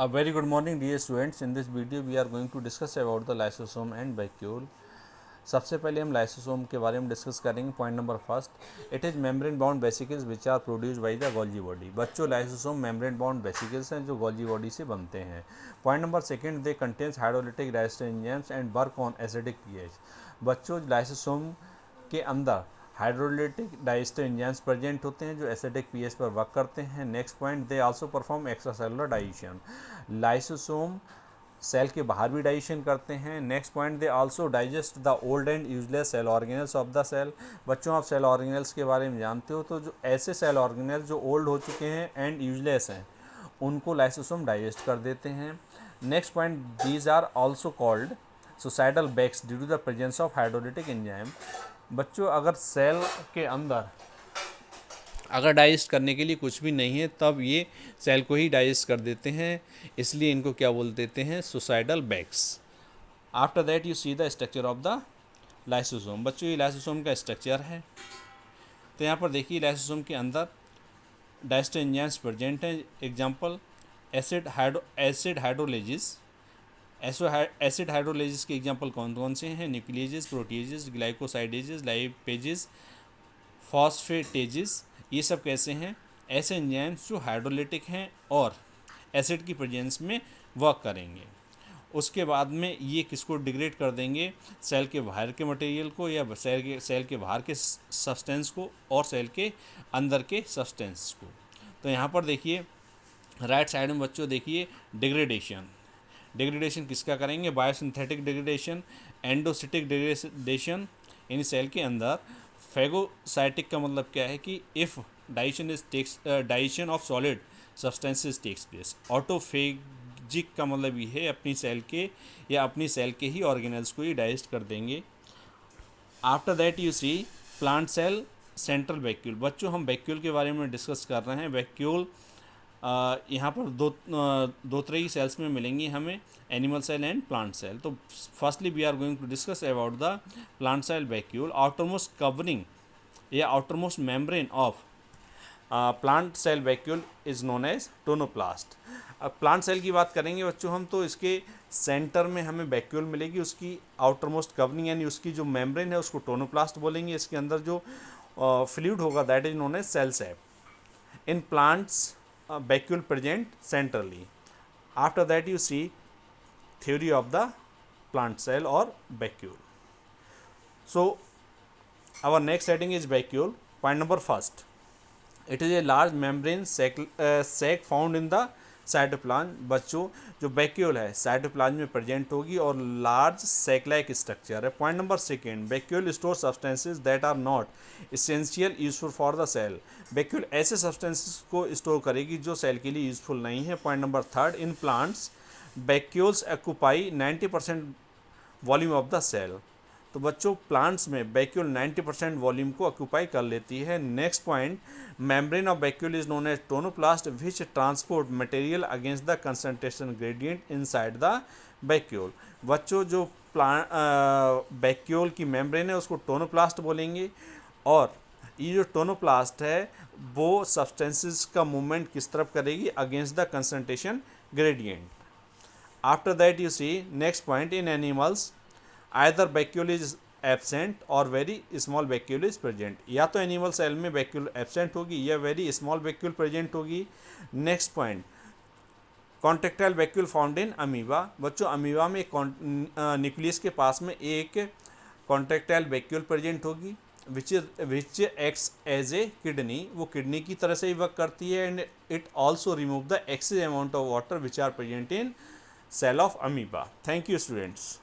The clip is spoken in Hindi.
A very good morning dear students. In this video we are going to discuss about the lysosome and vacuole. सबसे पहले हम लाइसोसोम के बारे में डिस्कस करेंगे. Point number first, it is membrane bound vesicles which are produced by the Golgi body. बच्चों, लाइसोसोम मेम्ब्रेन बाउंड वेसिकल्स हैं जो गोल्जी बॉडी से बनते हैं. Point number second, they contains hydrolytic digester enzymes and work on acidic pH. बच्चों, लाइसोसोम के अंदर हाइड्रोलिटिक डाइजेस्टर एंजाइम्स प्रेजेंट होते हैं जो एसिडिक पीएच पर वर्क करते हैं. Next point, they also perform extracellular digestion. Lysosome cell के बाहर भी डाइजेशन करते हैं. Next point, they also digest the old and useless cell organelles of the cell. बच्चों, आप सेल ऑर्गेनल्स के बारे में जानते हो, तो जो ऐसे सेल ऑर्गेनल्स जो ओल्ड हो चुके हैं एंड यूजलेस हैं उनको लाइसोसोम डाइजेस्ट कर देते हैं. Next point, these are also called suicidal bags due to the presence of hydrolytic enzyme. बच्चों, अगर सेल के अंदर अगर डाइजेस्ट करने के लिए कुछ भी नहीं है तब ये सेल को ही डाइजेस्ट कर देते हैं, इसलिए इनको क्या बोल देते हैं, suicidal bags. After that you see the structure of the lysosome. बच्चों, ये लाइसोसोम का स्ट्रक्चर है. तो यहाँ पर देखिए लाइसोसोम के अंदर डाइजेस्टर एंजाइम्स प्रेजेंट हैं. Example, acid hydrolases. Acid hydrolases के एग्जांपल कौन कौन से हैं? न्यूक्लियेजेस, प्रोटीजेस, ग्लाइकोसाइडेजेस, लाइपेजेस, फॉस्फेटेजेस. ये सब कैसे हैं? ऐसे एंजाइम्स जो हाइड्रोलिटिक हैं और एसिड की प्रेजेंस में वर्क करेंगे. उसके बाद में ये किसको डिग्रेड कर देंगे? सेल के बाहर के मटेरियल को या सेल के बाहर के सब्सटेंस को और सेल के अंदर के सब्सटेंस को. तो यहाँ पर देखिए राइट साइड में बच्चों देखिए डिग्रेडेशन किसका करेंगे? बायोसिंथेटिक डिग्रेडेशन, एंडोसिटिक डिग्रेडेशन इन सेल के अंदर. फैगोसाइटिक का मतलब क्या है कि if digestion of solid substances takes place. Autophagic का मतलब ये है अपनी सेल के ही ऑर्गेनल्स को ही डाइजेस्ट कर देंगे. After that you see plant cell central vacuole. बच्चों, हम वैक्यूल के बारे में डिस्कस कर रहे हैं. वैक्यूल यहाँ पर दो तरह की सेल्स में मिलेंगी हमें, animal cell and plant cell. तो firstly we are going to discuss about the plant cell vacuole. Outermost covering या outermost membrane of plant cell vacuole is known as tonoplast. अब प्लांट सेल की बात करेंगे बच्चों हम, तो इसके सेंटर में हमें वैक्यूल मिलेगी. उसकी आउटरमोस्ट कवरिंग यानी उसकी जो मेम्ब्रेन है उसको टोनोप्लास्ट बोलेंगे. इसके अंदर जो फ्लूइड होगा that is known as cell sap. In plants vacuole present centrally. After that you see theory of the plant cell or vacuole. So our next heading is vacuole. Point number first, it is a large membrane sac found in the cytoplasm. बच्चों, जो वैक्यूल है साइटोप्लाज्म में प्रेजेंट होगी और लार्ज सैक लाइक स्ट्रक्चर है. Point number second, vacuole store substances that are not essential useful for the cell. Vacuole ऐसे सब्सटेंसेस को स्टोर करेगी जो सेल के लिए यूजफुल नहीं है. Point number third, in plants vacuoles occupy 90% volume of the cell. तो बच्चों, प्लांट्स में वैक्यूल 90% वॉल्यूम को ऑक्यूपाई कर लेती है. Next point, membrane of vacuole is known as tonoplast which transport material against the concentration gradient inside the vacuole. बच्चों, जो वैक्यूल की मेम्ब्रेन है उसको टोनोप्लास्ट बोलेंगे और ये जो टोनोप्लास्ट है वो सब्सटेंसेस का मूवमेंट किस तरफ करेगी? Against the concentration gradient. After that you see next point, in animals either vacuole is absent or very small vacuole is present. या तो एनिमल सेल में वैक्यूल एब्सेंट होगी या वेरी स्मॉल वैक्यूल प्रेजेंट होगी. Next point, contractile vacuole found in amoeba. बच्चों, अमीबा में न्यूक्लियस के पास में एक कॉन्ट्रेक्टाइल वैक्यूल प्रेजेंट होगी which acts as a kidney. वो किडनी की तरह से ही वर्क करती है and it also remove the excess amount of water which are present in cell of amoeba. Thank you students.